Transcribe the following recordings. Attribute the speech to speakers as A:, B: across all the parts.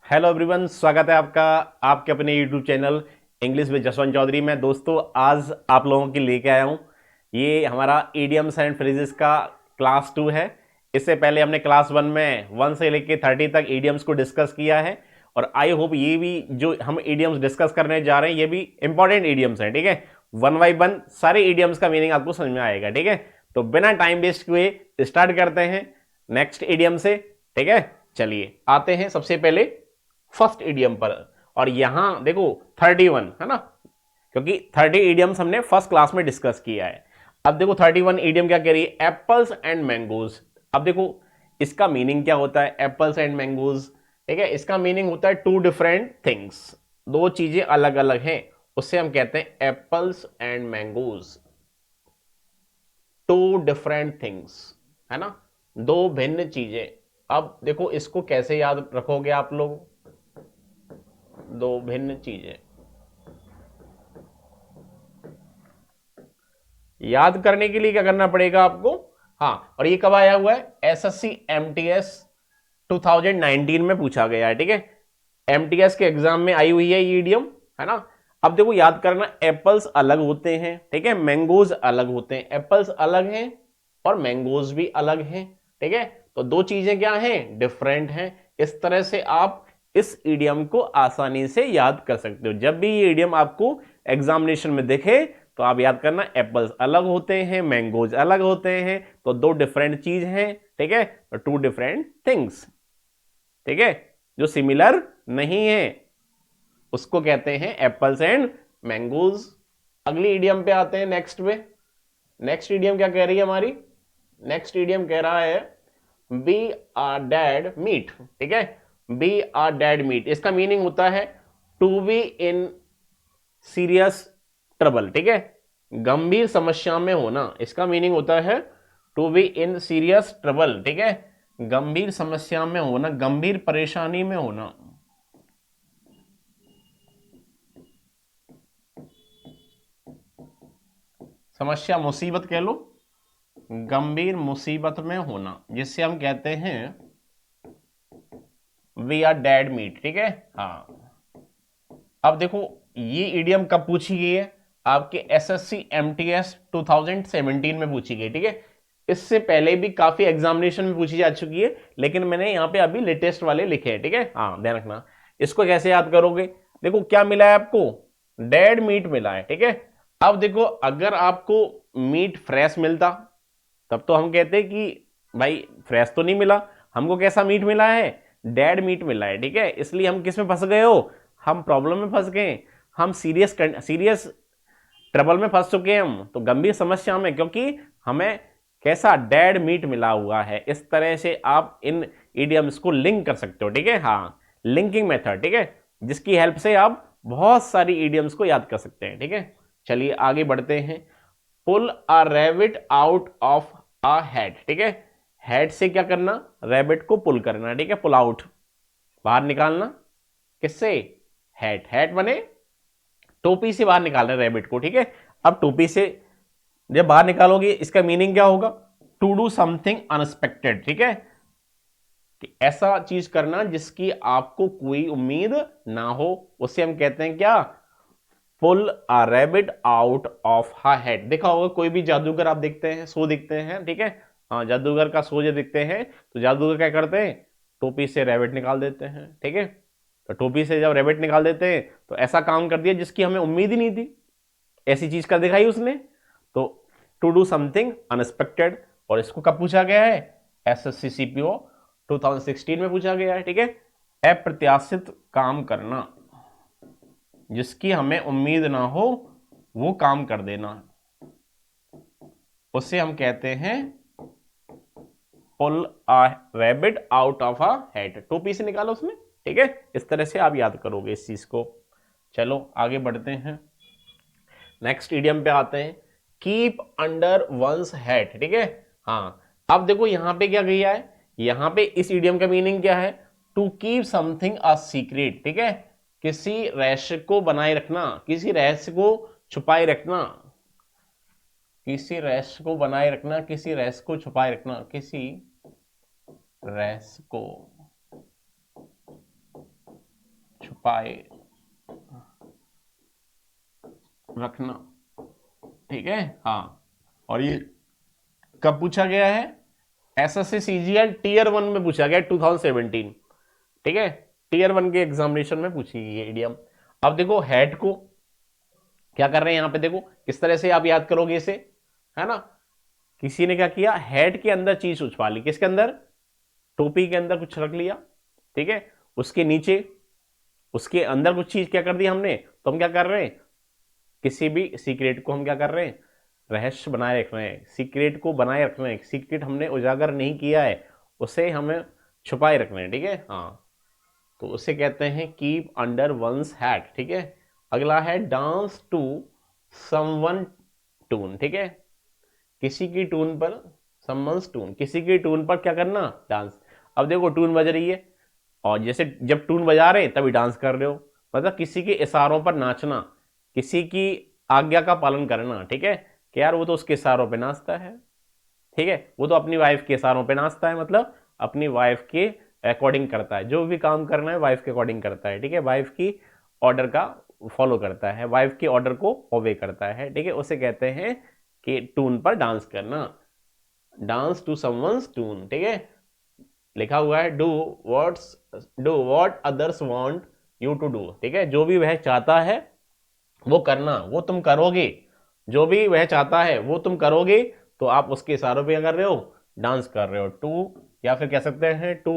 A: Hello everyone, स्वागत है आपका आपके अपने YouTube channel English with Jaswant Chaudhary में। दोस्तों, आज आप लोगों के लेके आया हूँ ये हमारा इडियम्स एंड फ्रेजेस का क्लास 2 है। इससे पहले हमने क्लास 1 में 1 से लेके 30 तक इडियम्स को डिस्कस किया है और आई होप ये भी जो हम इडियम्स डिस्कस करने जा रहे हैं ये भी इंपॉर्टेंट इडियम्स हैं। ठीक है, वन बाई वन सारे इडियम्स का मीनिंग आपको समझ में आएगा। ठीक है, तो बिना टाइम वेस्ट हुए स्टार्ट करते हैं नेक्स्ट इडियम से। ठीक है, चलिए आते हैं सबसे पहले फर्स्ट इडियम पर। और यहां देखो 31 है ना, क्योंकि 30 इडियम्स हमने फर्स्ट क्लास में डिस्कस किया है। अब देखो 31 इडियम क्या कह रही है, एप्पल्स एंड मैंगोज। अब देखो इसका मीनिंग क्या होता है, एप्पल्स एंड मैंगोज। ठीक है, इसका मीनिंग होता है टू डिफरेंट थिंग्स, दो चीजें अलग अलग हैं, उससे हम कहते हैं apples and mangoes. Two different things है ना, दो भिन्न चीजें। अब देखो इसको कैसे याद रखोगे आप लोग, दो भिन्न चीजें याद करने के लिए क्या करना पड़ेगा आपको। हाँ, और ये कब आया हुआ है, एसएससी एमटीएस 2019 में पूछा गया है। ठीक है, एमटीएस के एग्जाम में आई हुई है ये इडियम, है ना। अब देखो याद करना, एप्पल्स अलग होते हैं, ठीक है, मैंगोज अलग होते हैं। एप्पल्स अलग हैं और मैंगोज भी अलग हैं। ठीक है, तो दो चीजें क्या हैं, डिफरेंट हैं। इस तरह से आप इस इडियम को आसानी से याद कर सकते हो। जब भी ये इडियम आपको एग्जामिनेशन में दिखे तो आप याद करना, एप्पल्स अलग होते हैं, मैंगोज अलग होते हैं, तो दो डिफरेंट चीज हैं। ठीक है, टू डिफरेंट थिंग्स। ठीक है, जो सिमिलर नहीं है उसको कहते हैं एप्पल्स एंड मैंगोज। अगली इडियम पे आते हैं, नेक्स्ट पे। नेक्स्ट इडियम क्या कह रही है हमारी, नेक्स्ट इडियम कह रहा है बी आर डेड मीट। ठीक है, बी आर डेड मीट, इसका मीनिंग होता है to be in serious trouble. ठीक है, गंभीर समस्या में होना, इसका मीनिंग होता है to be in serious trouble. ठीक है, गंभीर समस्या में होना, गंभीर परेशानी में होना। समस्या मुसीबत कह लो, गंभीर मुसीबत में होना, जिससे हम कहते हैं वी आर डेड मीट। ठीक है, हाँ। अब देखो ये इडियम कब पूछी गई है, आपके एसएससी एमटीएस 2017 में पूछी गई। ठीक है, इससे पहले भी काफी एग्जामिनेशन में पूछी जा चुकी है, लेकिन मैंने यहां पे अभी लेटेस्ट वाले लिखे हैं। ठीक है, हाँ ध्यान रखना। इसको कैसे याद करोगे, देखो क्या मिला है आपको, डेड मीट मिला है। ठीक है, अब देखो अगर आपको मीट फ्रेश मिलता तब तो हम कहते कि भाई फ्रेश तो नहीं मिला, हमको कैसा मीट मिला है, डेड मीट मिला है। ठीक है, इसलिए हम किस में फंस गए हो, हम प्रॉब्लम में फंस गए, हम सीरियस ट्रबल में फंस चुके हैं, हम तो गंभीर समस्या में, क्योंकि हमें कैसा डेड मीट मिला हुआ है। इस तरह से आप इन इडियम्स को लिंक कर सकते हो। ठीक है, हाँ, लिंकिंग मेथड। ठीक है, जिसकी हेल्प से आप बहुत सारी इडियम्स को याद कर सकते हैं। ठीक है, चलिए आगे बढ़ते हैं। Pull a rabbit out of a head. ठीक है, हेड से क्या करना, रैबिट को पुल करना। ठीक है, पुल आउट, बाहर निकालना, किससे, हेड। हेड बने टोपी से बाहर निकालना रैबिट को। ठीक है, अब टोपी से जब बाहर निकालोगे इसका मीनिंग क्या होगा, टू डू समथिंग अनएक्सपेक्टेड। ठीक है, कि ऐसा चीज करना जिसकी आपको कोई उम्मीद ना हो, उससे हम कहते हैं क्या, पुल अ रैबिट आउट ऑफ हा हेड। देखा होगा कोई भी जादूगर आप देखते हैं, शो देखते हैं, ठीक है, हाँ, जादूगर का शो जो देखते हैं तो जादूगर क्या करते हैं, टोपी से रैबिट निकाल देते हैं। ठीक है, तो टोपी से जब रैबिट निकाल देते हैं तो ऐसा काम कर दिया जिसकी हमें उम्मीद ही नहीं थी, ऐसी चीज कर दिखाई उसने। तो टू डू समथिंग अनएक्सपेक्टेड। और इसको कब पूछा गया है, एसएससी सीपीओ 2016 में पूछा गया है। ठीक है, अप्रत्याशित काम करना, जिसकी हमें उम्मीद ना हो वो काम कर देना, उसे हम कहते हैं pull a rabbit out of a hat. टोपी से निकालो उसमें। ठीक है, इस तरह से आप याद करोगे इस चीज को। चलो आगे बढ़ते हैं, नेक्स्ट इडियम पे आते हैं, कीप अंडर वंस हैट। ठीक है, हाँ। अब देखो यहां पे क्या किया है, यहां पे इस इडियम का मीनिंग क्या है, to keep something a secret. ठीक है, किसी रहस्य को बनाए रखना, किसी रहस्य को छुपाए रखना, किसी रहस्य को बनाए रखना, किसी रहस्य को छुपाए रखना, किसी रहस्य को छुपाए रखना, ठीक है। हाँ, और ये कब पूछा गया है? एसएससी सीजीएल टीयर 1 में पूछा गया 2017, ठीक है। टीयर 1 के एग्जामिनेशन में पूछी गई है इडियम। अब देखो हेड को क्या कर रहे हैं यहां पे, देखो किस तरह से आप याद करोगे इसे, है ना। किसी ने क्या किया, हेड के अंदर चीज छुपा ली, किसके अंदर? टोपी के अंदर कुछ रख लिया, ठीक है। उसके नीचे उसके अंदर कुछ चीज क्या कर दी हमने, तो हम क्या कर रहे हैं, किसी भी सीक्रेट को हम क्या कर रहे हैं, रहस्य बनाए रख रहे हैं, सीक्रेट को बनाए रख रहे हैं, सीक्रेट हमने उजागर नहीं किया है, उसे हमें छुपाए रख रहे हैं, ठीक है। हाँ, तो उसे कहते हैं कीप अंडर वंस हैट, ठीक है। अगला है डांस टू समवन टून, ठीक है। किसी की टून पर, समवंस टून, किसी की टून पर क्या करना, डांस। अब देखो टून बज रही है, और जैसे जब टून बजा रहे तभी डांस कर रहे हो, मतलब किसी के इशारों पर नाचना, किसी की आज्ञा का पालन करना, ठीक है। कि यार वो तो उसके इशारों पे नाचता है, ठीक है, वो तो अपनी वाइफ के इशारों पे नाचता है, मतलब अपनी वाइफ के अकॉर्डिंग करता है, जो भी काम करना है वाइफ के अकॉर्डिंग करता है, ठीक है। वाइफ की ऑर्डर का फॉलो करता है, वाइफ के ऑर्डर को ओबे करता है, ठीक है। उसे कहते हैं कि टून पर डांस करना, डांस टू समवंस टून, ठीक है। लिखा हुआ है do what others want you to do, ठीक है। जो भी वह चाहता है वो करना, वो तुम करोगे, जो भी वह चाहता है वो तुम करोगे, तो आप उसके इशारों पे क्या कर रहे हो, डांस कर रहे हो। टू, या फिर कह सकते हैं टू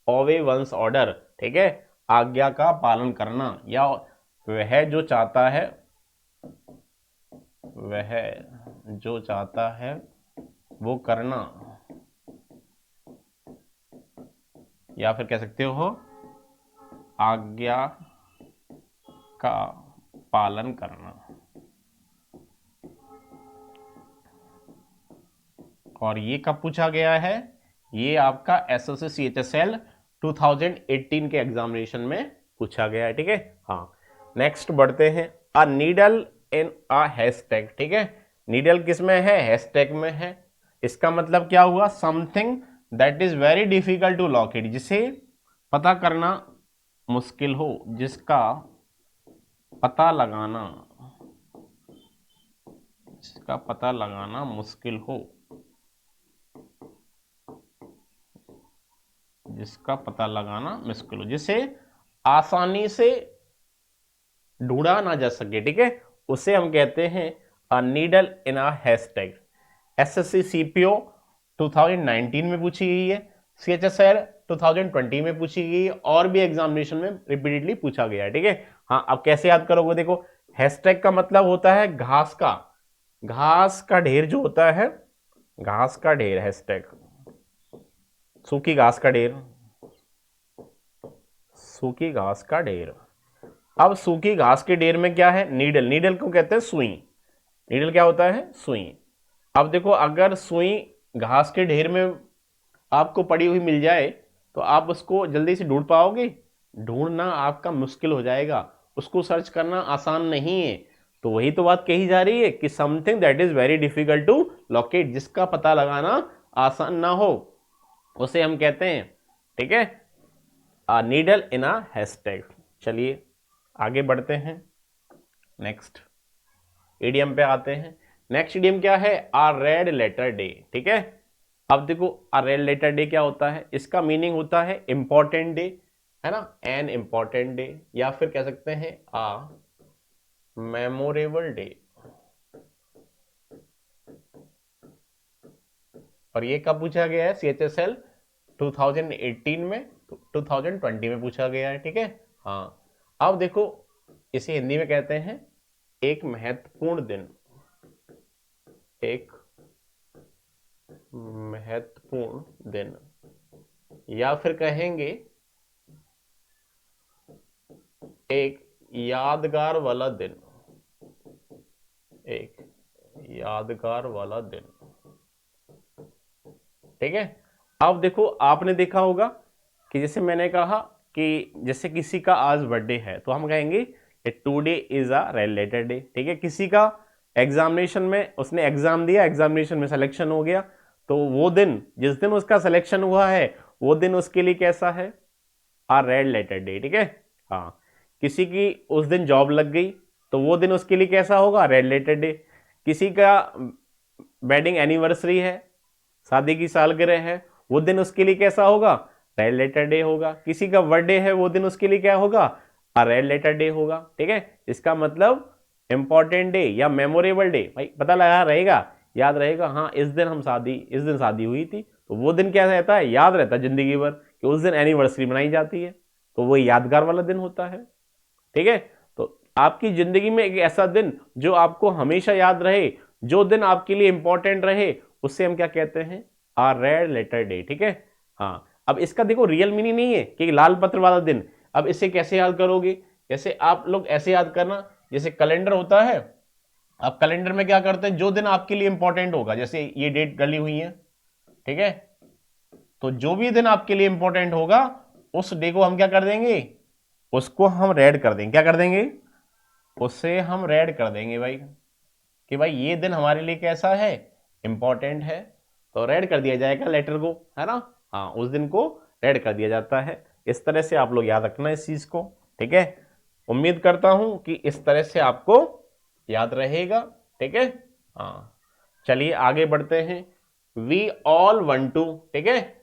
A: ओबे वंस ऑर्डर, ठीक है, आज्ञा का पालन करना, या वह जो चाहता है, वह जो चाहता है वो करना, या फिर कह सकते हो आज्ञा का पालन करना। और ये कब पूछा गया है, ये आपका एसएससी सीएचएसएल 2018 के एग्जामिनेशन में पूछा गया है, ठीक है। हाँ, नेक्स्ट बढ़ते हैं, a needle in a hashtag, ठीक है। नीडल किस में है, हैशटैग में है। इसका मतलब क्या हुआ, something that is very difficult to locate, जिसे पता करना मुश्किल हो, जिसका पता लगाना, जिसका पता लगाना मुश्किल हो, जिसका पता लगाना मुश्किल हो, जिसे आसानी से ढूंढा ना जा सके, ठीक है, उसे हम कहते हैं a needle in a hashtag. SSC CPO 2019 में पूछी गई है, सीएचएसएल 2020 में पूछी गई है, और भी एग्जामिनेशन में रिपीटेडली पूछा गया है, ठीक है। हाँ, अब कैसे याद करोगे, देखो हैशटैग का मतलब होता है घास का, घास का ढेर जो होता है, घास का ढेर, हैशटैग सूखी घास का ढेर, सूखी घास का ढेर। अब सूखी घास के ढेर में क्या है, नीडल, नीडल को कहते हैं सुई, नीडल क्या होता है, सुई। अब देखो अगर सुई घास के ढेर में आपको पड़ी हुई मिल जाए, तो आप उसको जल्दी से ढूंढ पाओगे, ढूंढना आपका मुश्किल हो जाएगा, उसको सर्च करना आसान नहीं है। तो वही तो बात कही जा रही है कि something that is very difficult to locate, जिसका पता लगाना आसान ना हो, उसे हम कहते हैं, ठीक है, नीडल इन अ हैशटैग। चलिए आगे बढ़ते हैं, नेक्स्ट इडियम पे आते हैं। नेक्स्ट इडियम क्या है, आ रेड लेटर डे, ठीक है। अब देखो आ रेड लेटर डे क्या होता है, इसका मीनिंग होता है इंपॉर्टेंट डे, है ना, एन इंपॉर्टेंट डे, या फिर कह सकते हैं आ मेमोरेबल डे। और ये कब पूछा गया है, सीएचएसएल 2018 में, 2020 में पूछा गया है, ठीक है। हाँ, अब देखो इसे हिंदी में कहते हैं एक महत्वपूर्ण दिन, एक महत्वपूर्ण दिन, या फिर कहेंगे एक यादगार वाला दिन, एक यादगार वाला दिन, ठीक है। अब देखो आपने देखा होगा कि जैसे मैंने कहा कि जैसे किसी का आज बर्थडे है, तो हम कहेंगे today is a red letter day, ठीक है। किसी का एग्जामिनेशन में उसने एग्जाम दिया, एग्जामिनेशन में सिलेक्शन हो गया, तो वो दिन, जिस दिन उसका सिलेक्शन हुआ है, वो दिन उसके लिए कैसा है, आ रेड लेटर डे, ठीक है। हाँ, किसी की उस दिन जॉब लग गई तो वो दिन उसके लिए कैसा होगा, रेड लेटर डे। किसी का वेडिंग एनिवर्सरी है, शादी की सालगिरह है, वो दिन उसके लिए कैसा होगा, रेड लेटर डे होगा। किसी का बर्थडे है, वो दिन उसके लिए क्या होगा, रेड लेटर डे होगा। ठीक है, इसका मतलब इंपॉर्टेंट डे या मेमोरेबल डे, भाई पता लगा रहेगा, याद रहेगा, हाँ इस दिन शादी हुई थी, तो वो दिन क्या रहता है, याद रहता है जिंदगी भर कि उस दिन एनिवर्सरी मनाई जाती है, तो वो यादगार वाला दिन होता है। ठीक है, तो आपकी जिंदगी में एक ऐसा दिन जो आपको हमेशा याद रहे, जो दिन आपके लिए इंपॉर्टेंट रहे, उससे हम क्या कहते हैं, रेड लेटर डे। ठीक है, हाँ अब इसका देखो रियल मीनिंग नहीं है कि लाल पत्र वाला दिन। अब इसे कैसे याद करोगे, जैसे आप लोग ऐसे याद करना, जैसे कैलेंडर होता है, आप कैलेंडर में क्या करते हैं, जो दिन आपके लिए इंपॉर्टेंट होगा, जैसे ये डेट डली हुई है, ठीक है, तो जो भी दिन आपके लिए इंपॉर्टेंट होगा उस डे को हम क्या कर देंगे, उसको हम रेड कर देंगे। क्या कर देंगे, उसे हम रेड कर देंगे भाई, कि भाई ये दिन हमारे लिए कैसा है, इंपॉर्टेंट है, तो रेड कर दिया जाएगा लेटर को, है ना। हाँ, उस दिन को रेड कर दिया जाता है। इस तरह से आप लोग याद रखना इस चीज को। ठीक है, उम्मीद करता हूं कि इस तरह से आपको याद रहेगा। ठीक है, हाँ चलिए आगे बढ़ते हैं। वी ऑल वांट टू, ठीक है,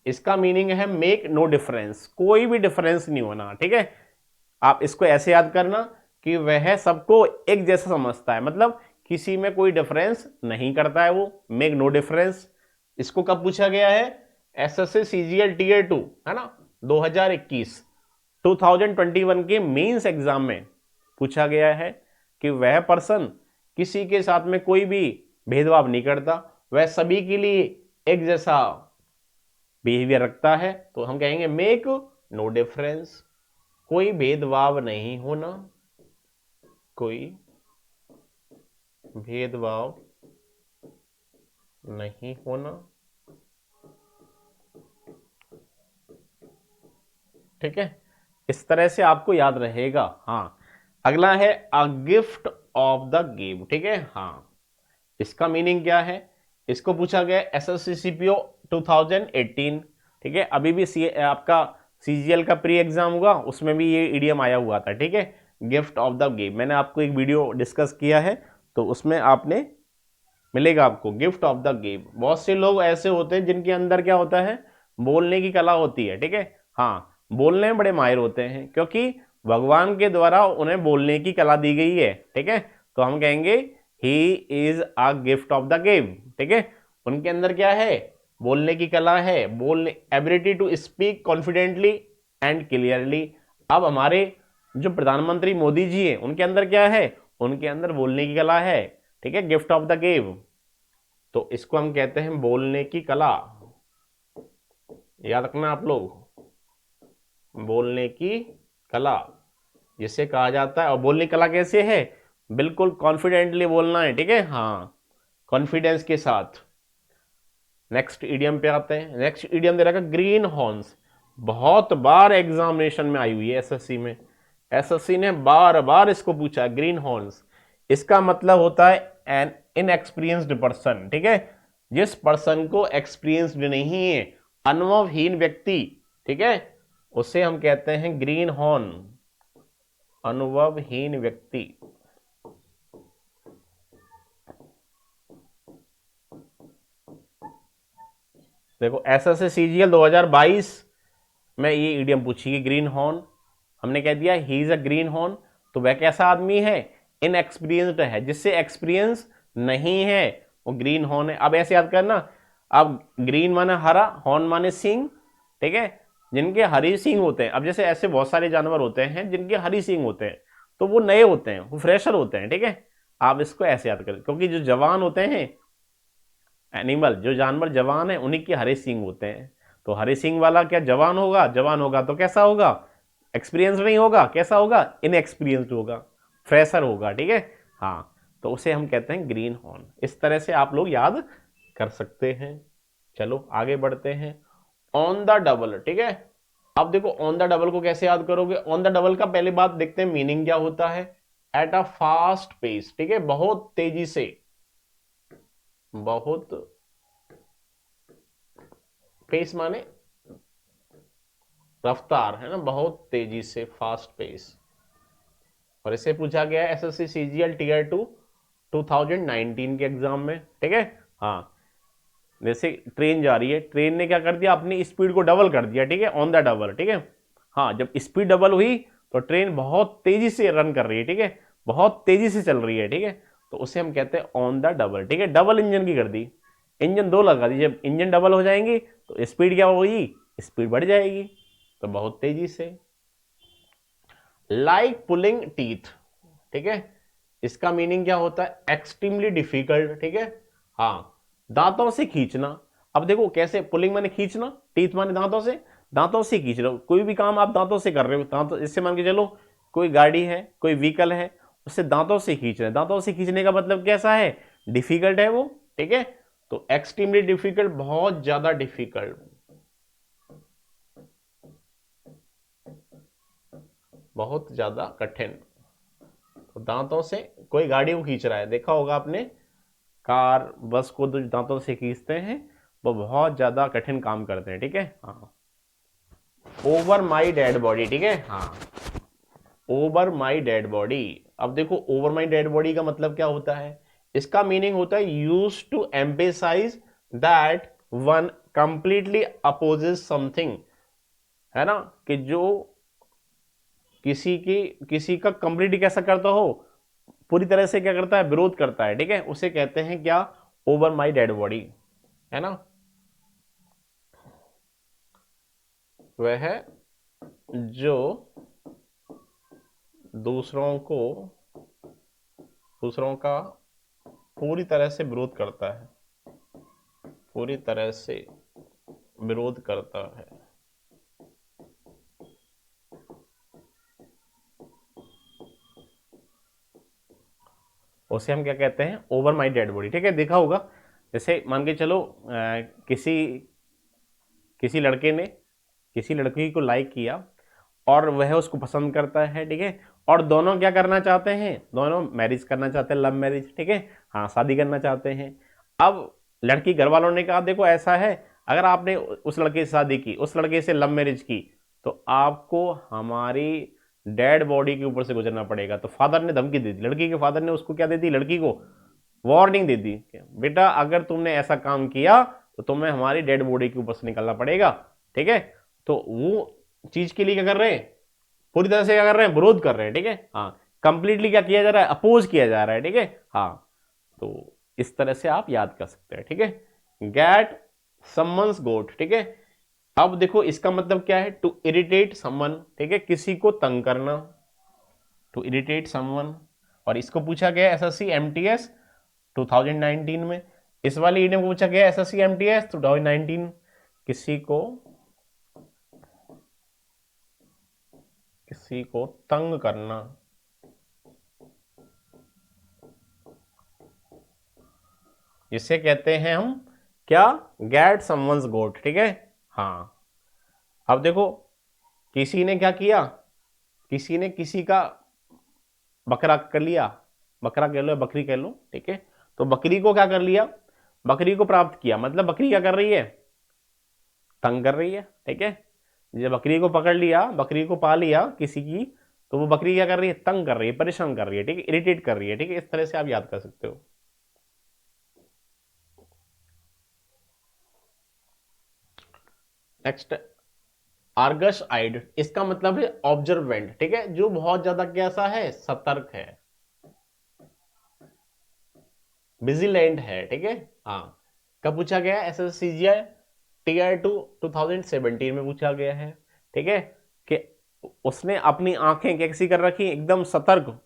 A: इसका मीनिंग है मेक नो डिफरेंस, कोई भी डिफरेंस नहीं होना। ठीक है, आप इसको ऐसे याद करना कि वह सबको एक जैसा समझता है, मतलब किसी में कोई डिफरेंस नहीं करता है वो, मेक नो डिफरेंस। इसको कब पूछा गया है, एसएससी सीजीएल टीयर 2, है ना, 2021 2021 के मेंस एग्जाम में पूछा गया है कि वह पर्सन किसी के साथ में कोई भी भेदभाव नहीं करता, वह सभी के लिए एक जैसा बिहेवियर रखता है, तो हम कहेंगे मेक नो डिफरेंस, कोई भेदभाव नहीं होना, कोई भेदभाव नहीं होना। ठीक है, इस तरह से आपको याद रहेगा। हाँ, अगला है a gift of the game. ठीक है, हाँ इसका मीनिंग क्या है, इसको पूछा गया एसएससी सीपीओ 2018। ठीक है, अभी भी आपका सीजीएल का प्री एग्जाम हुआ, उसमें भी ये ईडीएम आया हुआ था। ठीक है, गिफ्ट ऑफ द गेम, मैंने आपको एक वीडियो डिस्कस किया है, तो उसमें आपने मिलेगा आपको गिफ्ट ऑफ द गेम। बहुत से लोग ऐसे होते हैं जिनके अंदर क्या होता है, बोलने की कला होती है। ठीक है, हाँ बोलने में बड़े माहिर होते हैं, क्योंकि भगवान के द्वारा उन्हें बोलने की कला दी गई है। ठीक है, तो हम कहेंगे he is a gift of the game. ठीक है, उनके अंदर क्या है, बोलने की कला है, बोलने ability to speak confidently and clearly. अब हमारे जो प्रधानमंत्री मोदी जी हैं, उनके अंदर क्या है, उनके अंदर बोलने की कला है। ठीक है, गिफ्ट ऑफ द गेम, तो इसको हम कहते हैं बोलने की कला। याद रखना आप लोग, बोलने की कला जिसे कहा जाता है। और बोलने की कला कैसे है, बिल्कुल कॉन्फिडेंटली बोलना है। ठीक है, हाँ कॉन्फिडेंस के साथ। नेक्स्ट ईडियम पे आते हैं। नेक्स्ट ईडियम दे रखा ग्रीन हॉर्न्स, बहुत बार एग्जामिनेशन में आई हुई है एसएससी में, एसएससी ने बार बार इसको पूछा है, ग्रीन हॉर्न्स। इसका मतलब होता है एन इनएक्सपीरियंस्ड पर्सन। ठीक है, जिस पर्सन को एक्सपीरियंस्ड नहीं है, अनुभवहीन व्यक्ति, ठीक है, उसे हम कहते हैं ग्रीन हॉर्न, अनुभवहीन व्यक्ति। देखो एसएससी सीजीएल 2022 में ये ईडियम पूछी गई, ग्रीन हॉर्न। हमने कह दिया he is a green horn, तो वह कैसा आदमी है, इनएक्सपीरियंस्ड है, जिससे एक्सपीरियंस नहीं है, वो ग्रीन हॉर्न है। अब ऐसे याद करना, अब ग्रीन माने हरा, हॉर्न माने सींग। ठीक है, जिनके हरी सींग होते हैं, अब जैसे ऐसे बहुत सारे जानवर होते हैं जिनके हरी सींग होते हैं, तो वो नए होते हैं, वो फ्रेशर होते हैं। ठीक है, आप इसको ऐसे याद करें, क्योंकि जो जवान होते हैं एनिमल, जो जानवर जवान है, उन्हीं के हरे सींग होते हैं। तो हरे सींग वाला क्या जवान होगा, जवान होगा तो कैसा होगा, एक्सपीरियंस नहीं होगा, कैसा होगा, इनएक्सपीरियंस्ड होगा, फ्रेशर होगा। ठीक है, हाँ तो उसे हम कहते हैं ग्रीन हॉर्न। इस तरह से आप लोग याद कर सकते हैं। चलो आगे बढ़ते हैं। ऑन द डबल, ठीक है, अब देखो ऑन द डबल को कैसे याद करोगे। ऑन द डबल का पहले बात देखते हैं मीनिंग क्या होता है, एट अ फास्ट पेस। ठीक है, बहुत तेजी से, बहुत पेस माने रफ्तार है ना, बहुत तेजी से, फास्ट पेस। और इसे पूछा गया है एसएससी सीजीएल टीयर 2 2019 के एग्जाम में, ठीक है। हाँ, जैसे ट्रेन जा रही है, ट्रेन ने क्या कर दिया, अपनी स्पीड को डबल कर दिया, ठीक है, ऑन द डबल, ठीक है। हाँ, जब स्पीड डबल हुई तो ट्रेन बहुत तेजी से रन कर रही है, ठीक है, बहुत तेजी से चल रही है, ठीक है, तो उसे हम कहते हैं ऑन द डबल, ठीक है। डबल इंजन की कर दी, इंजन दो लगा दी, जब इंजन डबल हो जाएंगी तो स्पीड क्या होगी, स्पीड बढ़ जाएगी, तो बहुत तेजी से। लाइक पुलिंग टीथ, ठीक है, इसका मीनिंग क्या होता है, एक्सट्रीमली डिफिकल्ट, ठीक है। हाँ, दांतों से खींचना। अब देखो कैसे, पुलिंग माने खींचना, टीथ माने दांतों से खींच रहे हो, कोई भी काम आप दांतों से कर रहे हो, दांतों, इससे मान के चलो कोई गाड़ी है, कोई व्हीकल है, उससे दांतों से खींच रहे हैं, दांतों से खींचने का मतलब कैसा है, डिफिकल्ट है वो, ठीक है। तो एक्सट्रीमली डिफिकल्ट, बहुत ज्यादा डिफिकल्ट, बहुत ज्यादा कठिन। तो दांतों से कोई गाड़ी को खींच रहा है, देखा होगा आपने, कार बस को जो दांतों से खींचते हैं वो बहुत ज्यादा कठिन काम करते हैं, ठीक है। हाँ, ओवर माई डेड बॉडी, ठीक है। हाँ, ओवर माई डेड बॉडी। अब देखो ओवर माई डेड बॉडी का मतलब क्या होता है, इसका मीनिंग होता है use to emphasise that one completely opposes something, है ना, कि जो किसी का कंप्लीटली कैसा करता हो, पूरी तरह से क्या करता है, विरोध करता है, ठीक है, उसे कहते हैं क्या, ओवर माई डेड बॉडी, है ना। वह जो दूसरों को दूसरों का पूरी तरह से विरोध करता है, पूरी तरह से विरोध करता है। उसे हम क्या कहते हैं, ओवर माई डेड बॉडी, ठीक है। देखा होगा, जैसे मान के चलो किसी किसी लड़के ने किसी लड़की को लाइक किया और वह उसको पसंद करता है, ठीक है, और दोनों क्या करना चाहते हैं, दोनों मैरिज करना चाहते हैं, लव मैरिज, ठीक है। हाँ, शादी करना चाहते हैं। अब लड़की घर वालों ने कहा देखो ऐसा है, अगर आपने उस लड़के से शादी की, उस लड़के से लव मैरिज की, तो आपको हमारी डेड बॉडी के ऊपर से गुजरना पड़ेगा। तो फादर ने धमकी दे दी, लड़की के फादर ने उसको क्या दे दी, लड़की को वार्निंग दे दी, बेटा अगर तुमने ऐसा काम किया तो तुम्हें हमारी डेड बॉडी के ऊपर से निकलना पड़ेगा, ठीक है। तो वो चीज के लिए क्या कर रहे हैं, पूरी तरह से क्या कर रहे हैं, विरोध कर रहे हैं, ठीक है। हाँ, कंप्लीटली क्या किया जा रहा है, अपोज किया जा रहा है, ठीक है। हाँ, तो इस तरह से आप याद कर सकते हैं, ठीक है। गेट समवंस गोट, ठीक है। अब देखो इसका मतलब क्या है, टू इरिटेट समवन, ठीक है, किसी को तंग करना, टू इरिटेट समवन। और इसको पूछा गया एसएससी एमटीएस 2019 में, इस वाले ईडीएम को पूछा गया एसएससी एमटीएस 2019, किसी को तंग करना। इसे कहते हैं हम क्या, गेट समवंस गोट, ठीक है। हाँ, अब देखो किसी ने क्या किया, किसी ने किसी का बकरा कर लिया, बकरा कह लो या बकरी कह लो, ठीक है। तो बकरी को क्या कर लिया, बकरी को प्राप्त किया, मतलब बकरी क्या कर रही है, तंग कर रही है, ठीक है। जब बकरी को पकड़ लिया, बकरी को पा लिया किसी की, तो वो बकरी क्या कर रही है, तंग कर रही है, परेशान कर रही है, ठीक है, इरिटेट कर रही है, ठीक है। इस तरह से आप याद कर सकते हो। नेक्स्ट, आर्गस आइड, इसका मतलब है ऑब्जर्वेंट, ठीक है, जो बहुत ज्यादा कैसा है, सतर्क है, विजिलेंट है, ठीक है। हाँ, कब पूछा गया, एसएससीजीआई टीआर 2 2017 में पूछा गया है, ठीक है, कि उसने अपनी आंखें कैसी कर रखी, एकदम सतर्क,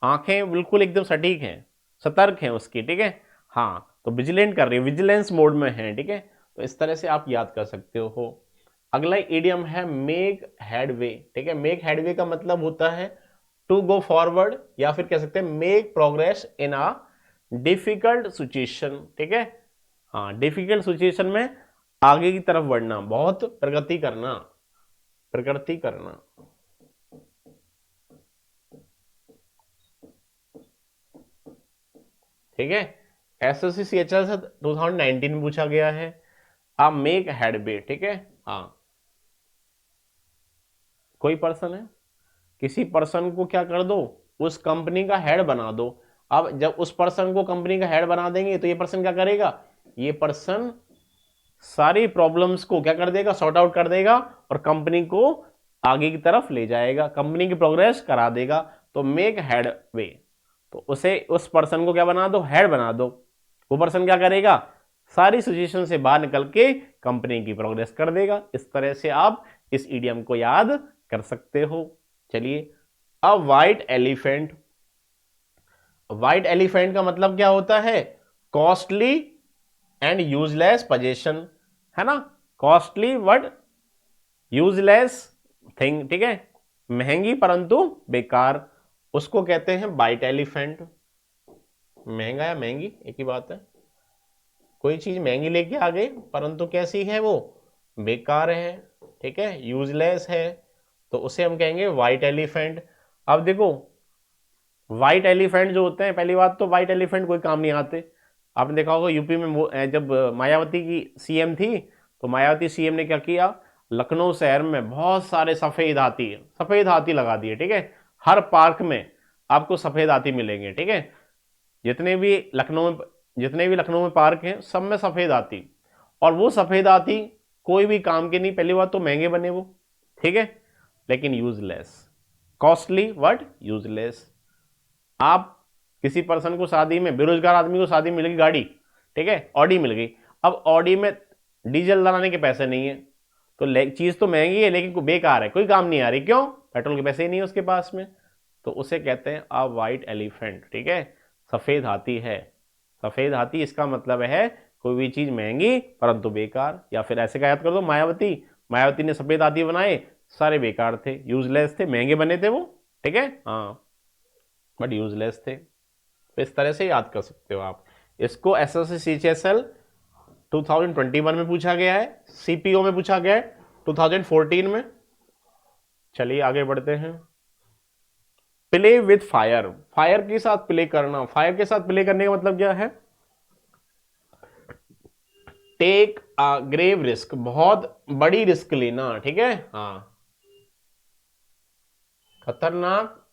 A: आंखें बिल्कुल एकदम सटीक हैं, सतर्क हैं उसकी, ठीक है। हाँ, तो विजिलेंट कर रही है, विजिलेंस मोड में है, ठीक है। तो इस तरह से आप याद कर सकते हो। अगला इडियम है मेक हेडवे, ठीक है। मेक हेडवे का मतलब होता है टू गो फॉरवर्ड, या फिर कह सकते हैं make progress in a difficult situation, ठीक है। हाँ, डिफिकल्ट सिचुएशन में आगे की तरफ बढ़ना, बहुत प्रगति करना, प्रगति करना, ठीक है। एसएससी सीएचएल से 2019 में पूछा गया है, आप मेक हेडवे, ठीक है। हाँ, कोई पर्सन है, किसी पर्सन को क्या कर दो, उस कंपनी का हेड बना दो। अब जब उस पर्सन को कंपनी का हेड बना देंगे तो ये पर्सन क्या करेगा, ये पर्सन सारी प्रॉब्लम्स को क्या कर देगा, सॉर्ट आउट कर देगा और कंपनी को आगे की तरफ ले जाएगा, कंपनी की प्रोग्रेस करा देगा। तो मेक हेड वे, तो उसे, उस पर्सन को क्या बना दो, हेड बना दो। वो पर्सन क्या करेगा, सारी सिचुएशन से बाहर निकल के कंपनी की प्रोग्रेस कर देगा। इस तरह से आप इस इडियम को याद कर सकते हो। चलिए, अब व्हाइट एलिफेंट। व्हाइट एलिफेंट का मतलब क्या होता है, कॉस्टली एंड यूजलेस पोजेशन, है ना, कॉस्टली बट यूजलेस थिंग, ठीक है, महंगी परंतु बेकार, उसको कहते हैं व्हाइट एलिफेंट। महंगा या महंगी एक ही बात है, कोई चीज महंगी लेके आ गई परंतु कैसी है वो, बेकार है, ठीक है, यूजलेस है, तो उसे हम कहेंगे व्हाइट एलिफेंट। अब देखो, व्हाइट एलिफेंट जो होते हैं, पहली बात तो व्हाइट एलिफेंट कोई काम नहीं आते। आपने देखा होगा यूपी में जब मायावती की सीएम थी, तो मायावती सीएम ने क्या किया, लखनऊ शहर में बहुत सारे सफेद हाथी लगा दिए, ठीक है, हर पार्क में आपको सफेद हाथी मिलेंगे, ठीक है, जितने भी लखनऊ में पार्क हैं सब में सफेद हाथी। और वो सफेद हाथी कोई भी काम के नहीं, पहली बात तो महंगे बने वो, ठीक है, लेकिन यूजलेस, कॉस्टली बट यूजलेस। आप किसी पर्सन को शादी में, बेरोजगार आदमी को शादी में मिल गई गाड़ी, ठीक है, ऑडी मिल गई, अब ऑडी में डीजल डलाने के पैसे नहीं है, तो चीज तो महंगी है लेकिन बेकार है, कोई काम नहीं आ रही, क्यों, पेट्रोल के पैसे ही नहीं है उसके पास में, तो उसे कहते हैं अ व्हाइट एलिफेंट, ठीक है, सफेद हाथी है। सफेद हाथी इसका मतलब है कोई भी चीज महंगी परंतु बेकार। या फिर ऐसे का याद कर दो, मायावती ने सफेद हाथी बनाए, सारे बेकार थे, यूजलेस थे, महंगे बने थे वो, ठीक है, हाँ, बट यूजलेस थे। तो इस तरह से याद कर सकते हो आप इसको। एसएससी सीएचएसएल 2021 में पूछा गया है, सीपीओ में पूछा गया है 2014 में। चलिए आगे बढ़ते हैं। प्ले विथ फायर, फायर के साथ प्ले करना, फायर के साथ प्ले करने का मतलब क्या है, टेक अ ग्रेव रिस्क, बहुत बड़ी रिस्क लेना, ठीक है, हाँ, खतरनाक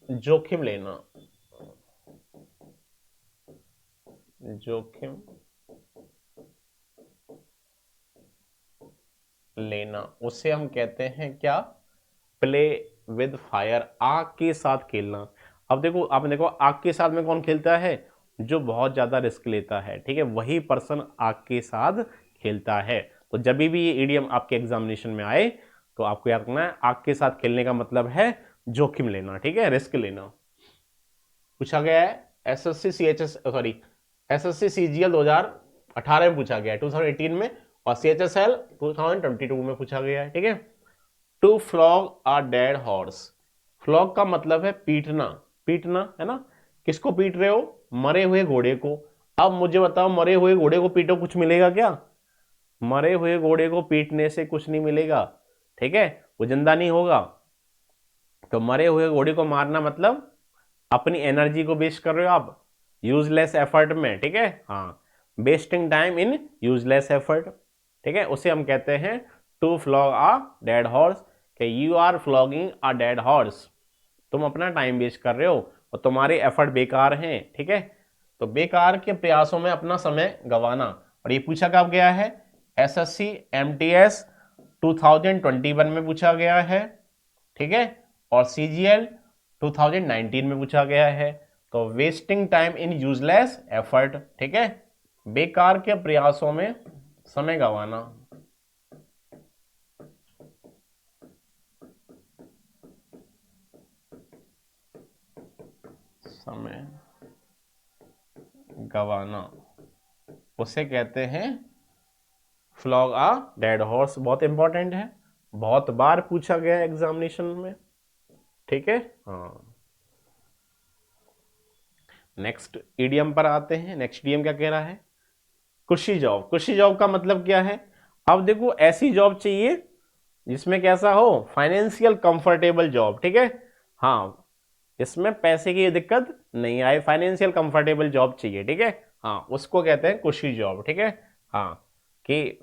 A: जोखिम लेना, जोखिम लेना, उसे हम कहते हैं क्या, प्ले विद फायर, आग के साथ खेलना। अब देखो, आपने देखो आग के साथ में कौन खेलता है, जो बहुत ज्यादा रिस्क लेता है, ठीक है, वही पर्सन आग के साथ खेलता है। तो जब भी ये इडियम आपके एग्जामिनेशन में आए तो आपको याद रखना है, आग के साथ खेलने का मतलब है जोखिम लेना, ठीक है, रिस्क लेना। पूछा गया है एसएससी सीजीएल 2018 में पूछा गया है, 2018 में, और सीएचएसएल 2022 में पूछा गया है, ठीक है। To flog a dead horse, flog का मतलब है पीटना, पीटना है ना, किसको पीट रहे हो, मरे हुए घोड़े को। अब मुझे बताओ, मरे हुए घोड़े को पीटो, कुछ मिलेगा क्या, मरे हुए घोड़े को पीटने से कुछ नहीं मिलेगा, ठीक है, वो जिंदा नहीं होगा। तो मरे हुए घोड़े को मारना मतलब अपनी एनर्जी को वेस्ट कर रहे हो आप यूजलेस एफर्ट में, ठीक है, हाँ, wasting time in useless effort, ठीक है, उसे हम कहते हैं to flog a dead horse, कि you are flogging a dead horse, तुम अपना टाइम वेस्ट कर रहे हो और तुम्हारे एफर्ट बेकार हैं, ठीक है, तो बेकार के प्रयासों में अपना समय गंवाना। और ये पूछा कब गया है, एसएससी एमटीएस 2021 में पूछा गया है, ठीक है, और सीजीएल 2019 में पूछा गया है। तो wasting time in useless effort, ठीक है, बेकार के प्रयासों में समय गंवाना। समय गंवाना, उसे कहते हैं फ्लॉग अ डेड हॉर्स। बहुत इंपॉर्टेंट है, बहुत बार पूछा गया एग्जामिनेशन में, ठीक है, हाँ। नेक्स्ट ईडियम पर आते हैं। नेक्स्ट ईडियम क्या कह रहा है, कुशी जॉब। कुशी जॉब का मतलब क्या है, अब देखो ऐसी जॉब चाहिए जिसमें कैसा हो, फाइनेंशियल कंफर्टेबल जॉब, ठीक है, हाँ, इसमें पैसे की दिक्कत नहीं आए, फाइनेंशियल कंफर्टेबल जॉब चाहिए, ठीक है, हाँ, उसको कहते हैं कुशी जॉब, ठीक है, हाँ, कि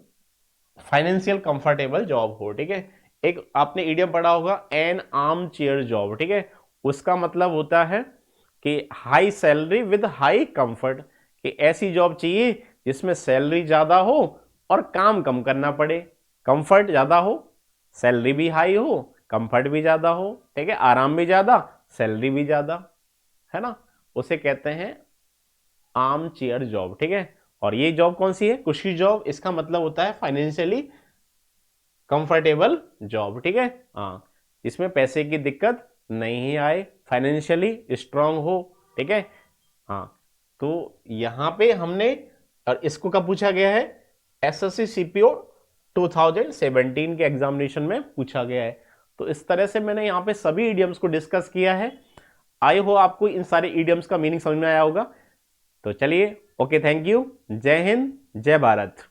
A: फाइनेंशियल कंफर्टेबल जॉब हो, ठीक है। एक आपने ईडियम पढ़ा होगा एन आर्म चेयर जॉब, ठीक है, उसका मतलब होता है कि high salary with high comfort, कि ऐसी जॉब चाहिए जिसमें सैलरी ज्यादा हो और काम कम करना पड़े, कंफर्ट ज्यादा हो, सैलरी भी हाई हो, कंफर्ट भी ज्यादा हो, ठीक है, आराम भी ज्यादा, सैलरी भी ज्यादा, है ना, उसे कहते हैं आर्म चेयर जॉब, ठीक है। और ये जॉब कौन सी है, कुशी जॉब, इसका मतलब होता है फाइनेंशियली कंफर्टेबल जॉब, ठीक है, हाँ, इसमें पैसे की दिक्कत नहीं आए, फाइनेंशियली स्ट्रांग हो, ठीक है, हाँ। तो यहां पे हमने, और इसको कब पूछा गया है, एसएससी सीपीओ 2017 के एग्जामिनेशन में पूछा गया है। तो इस तरह से मैंने यहाँ पे सभी इडियम्स को डिस्कस किया है। आई हो आपको इन सारे इडियम्स का मीनिंग समझ में आया होगा। तो चलिए, ओके, थैंक यू, जय हिंद, जय भारत।